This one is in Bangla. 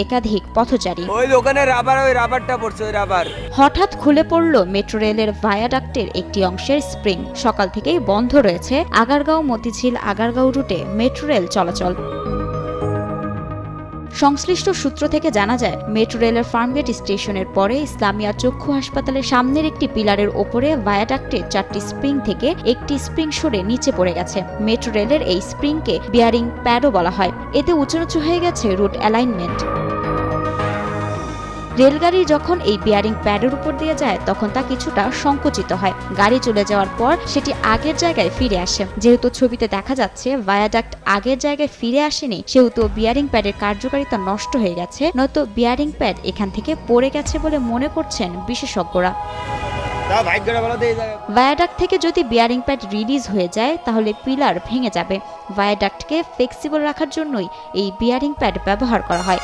একাধিক পথচারী। ওই দোকানে রাবারটা পড়ছে, ওই রাবার। হঠাৎ খুলে পড়ল মেট্রো রেলের ভায়াডাক্টের একটি অংশের স্প্রিং। সকাল থেকেই বন্ধ রয়েছে আগারগাঁও মতিঝিল আগারগাঁও রুটে মেট্রো রেল চলাচল। সংশ্লিষ্ট সূত্র থেকে জানা যায়, মেট্রো রেলের ফার্মগেট স্টেশনের পরে ইসলামিয়া চক্ষু হাসপাতালের সামনের একটি পিলারের ওপরে ভায়াডাক্টের 4টি স্প্রিং থেকে একটি স্প্রিং সরে নিচে পড়ে গেছে। মেট্রো রেলের এই স্প্রিংকে বিয়ারিং প্যাডও বলা হয়। এতে উঁচু হয়ে গেছে রুট অ্যালাইনমেন্ট। রেলগাড়ি যখন এই বিয়ারিং প্যাডের উপর দিয়ে যায় তখন তা কিছুটা সংকুচিত হয়। গাড়ি চলে যাওয়ার পর সেটি আগের জায়গায় ফিরে আসে। যেহেতু ছবিতে দেখা যাচ্ছে ভায়াডাক্ট আগের জায়গায় ফিরে আসেনি, সেহেতু বিয়ারিং প্যাডের কার্যকারিতা নষ্ট হয়ে গেছে, নয়তো বিয়ারিং প্যাড এখান থেকে পড়ে গেছে বলে মনে করছেন বিশেষজ্ঞরা। ভায়াডাক্ট থেকে যদি বিয়ারিং প্যাড রিলিজ হয়ে যায় তাহলে পিলার ভেঙে যাবে। ভায়াডাক্টকে ফ্লেক্সিবল রাখার জন্যই এই বিয়ারিং প্যাড ব্যবহার করা হয়।